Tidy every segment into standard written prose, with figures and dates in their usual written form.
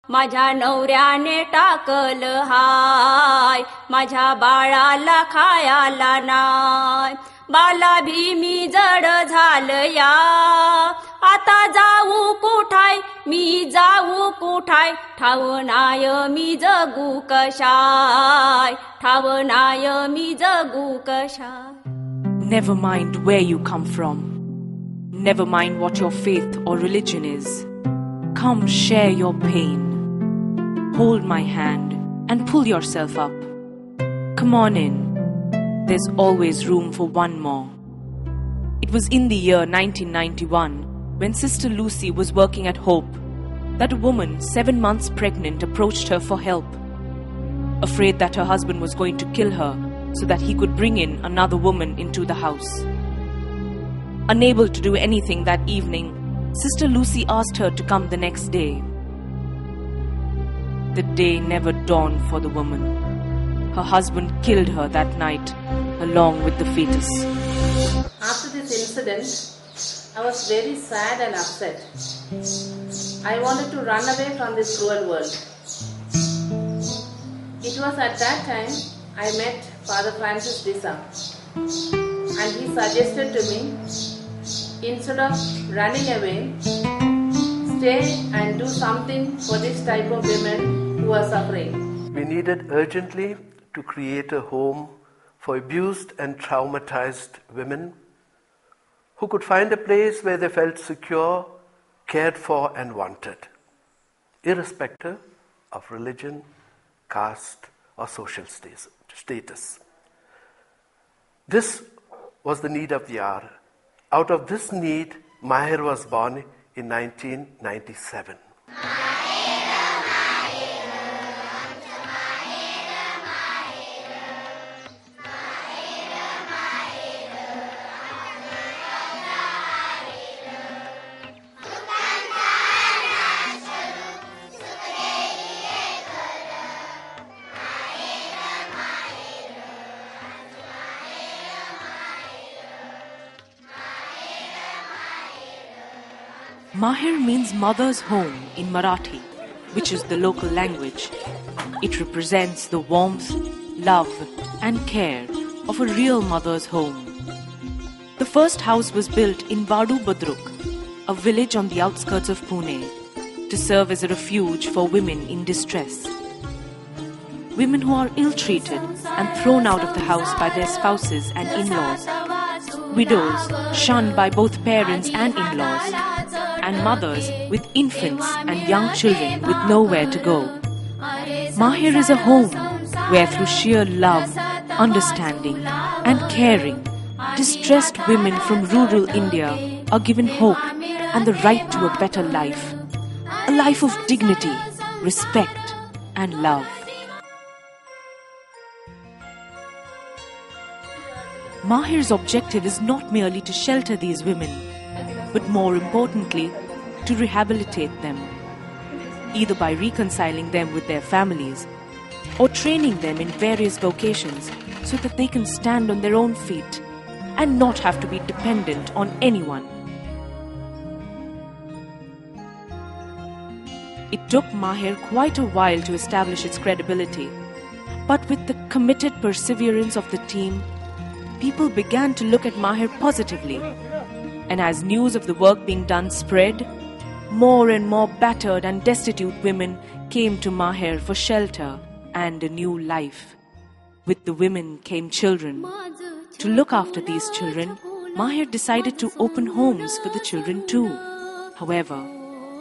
माझ्या नवऱ्याने टाकलं हाय, माझ्या बाळाला खायला नाय. बाला भीमी जड झालं या, आता जाऊ कुठाय, मी जाऊ कुठाय, ठाव नाय मी जगू कशाय, ठाव नाय मी जगू कशाय. Never mind where you come from. Never mind what your faith or religion is. Come share your pain. Hold my hand and pull yourself up. Come on in. There's always room for one more. It was in the year 1991 when Sister Lucy was working at Hope that a woman 7 months pregnant approached her for help. Afraid that her husband was going to kill her so that he could bring in another woman into the house. Unable to do anything that evening, Sister Lucy asked her to come the next day. The day never dawned for the woman. Her husband killed her that night, along with the fetus. After this incident, I was very sad and upset. I wanted to run away from this cruel world. It was at that time I met Father Francis Disa, and he suggested to me, instead of running away, stay and do something for this type of women who are suffering. We needed urgently to create a home for abused and traumatized women who could find a place where they felt secure, cared for and wanted, irrespective of religion, caste or social status. This was the need of the hour. Out of this need, Maher was born in 1997. Maher means mother's home in Marathi, which is the local language. It represents the warmth, love and care of a real mother's home. The first house was built in Vadhu Budruk, a village on the outskirts of Pune, to serve as a refuge for women in distress. Women who are ill-treated and thrown out of the house by their spouses and in-laws, widows shunned by both parents and in-laws, and mothers with infants and young children with nowhere to go. Maher is a home where through sheer love, understanding and caring, distressed women from rural India are given hope and the right to a better life. A life of dignity, respect and love. Maher's objective is not merely to shelter these women, but more importantly, to rehabilitate them, either by reconciling them with their families or training them in various vocations so that they can stand on their own feet and not have to be dependent on anyone. It took Maher quite a while to establish its credibility, but with the committed perseverance of the team, people began to look at Maher positively. And as news of the work being done spread, more and more battered and destitute women came to Maher for shelter and a new life. With the women came children. To look after these children, Maher decided to open homes for the children too. However,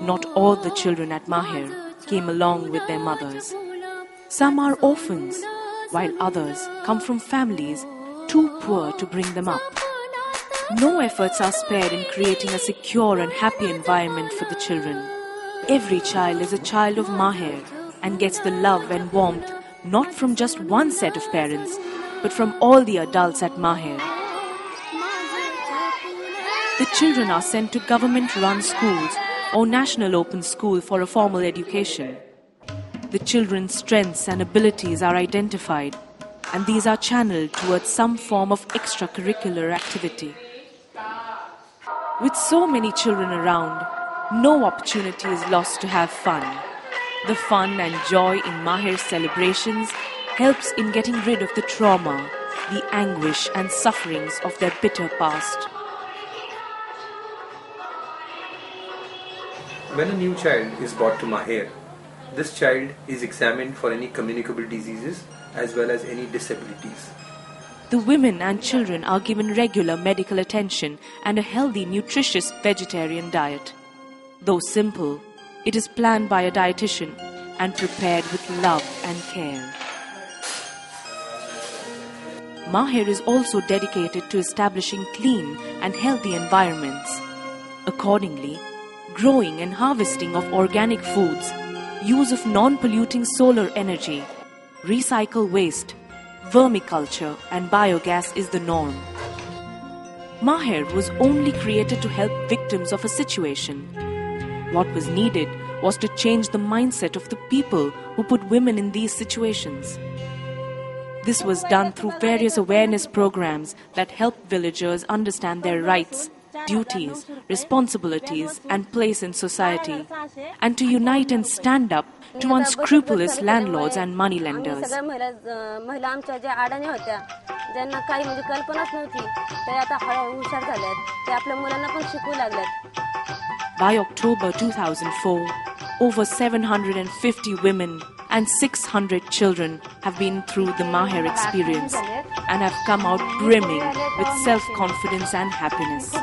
not all the children at Maher came along with their mothers. Some are orphans, while others come from families too poor to bring them up. No efforts are spared in creating a secure and happy environment for the children. Every child is a child of Maher and gets the love and warmth not from just one set of parents, but from all the adults at Maher. The children are sent to government-run schools or national open school for a formal education. The children's strengths and abilities are identified, and these are channeled towards some form of extracurricular activity. With so many children around, no opportunity is lost to have fun. The fun and joy in Maher's celebrations helps in getting rid of the trauma, the anguish and sufferings of their bitter past. When a new child is brought to Maher, this child is examined for any communicable diseases as well as any disabilities. The women and children are given regular medical attention and a healthy, nutritious vegetarian diet. Though simple, it is planned by a dietitian and prepared with love and care. Maher is also dedicated to establishing clean and healthy environments. Accordingly, growing and harvesting of organic foods, use of non-polluting solar energy, recycle waste, vermiculture and biogas is the norm. Maher was only created to help victims of a situation. What was needed was to change the mindset of the people who put women in these situations. This was done through various awareness programs that help villagers understand their rights, duties, responsibilities and place in society, and to unite and stand up to unscrupulous landlords and moneylenders. By October 2004, over 750 women and 600 children have been through the Maher experience and have come out brimming with self-confidence and happiness.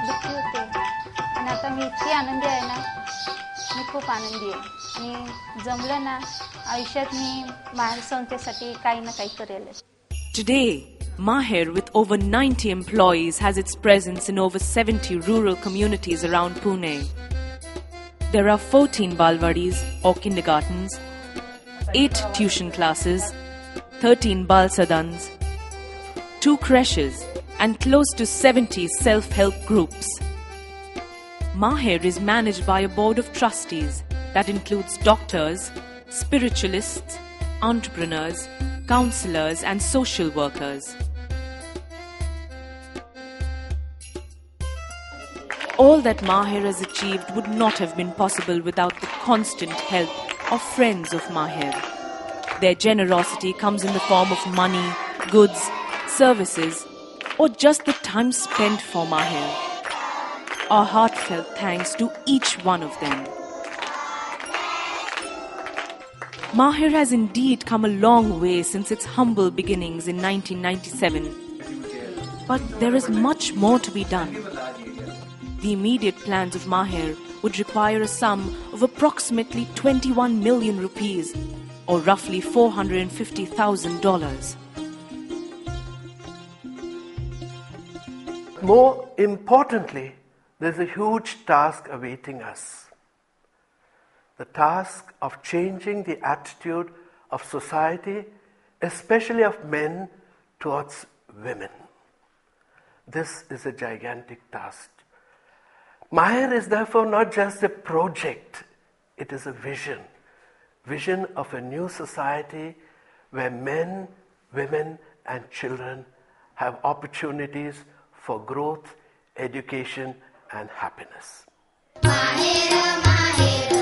Today, Maher, with over 90 employees, has its presence in over 70 rural communities around Pune. There are 14 balwadis or kindergartens, 8 tuition classes, 13 balsadans, 2 creches and close to 70 self-help groups. Maher is managed by a board of trustees that includes doctors, spiritualists, entrepreneurs, counselors and social workers. All that Maher has achieved would not have been possible without the constant help of friends of Maher. Their generosity comes in the form of money, goods, services, or just the time spent for Maher. Our heartfelt thanks to each one of them. Maher has indeed come a long way since its humble beginnings in 1997. But there is much more to be done. The immediate plans of Maher would require a sum of approximately 21 million rupees, or roughly $450,000. More importantly, there's a huge task awaiting us. The task of changing the attitude of society, especially of men, towards women. This is a gigantic task. Maher is therefore not just a project, it is a vision of a new society where men, women and children have opportunities for growth, education and happiness. Maher, Maher.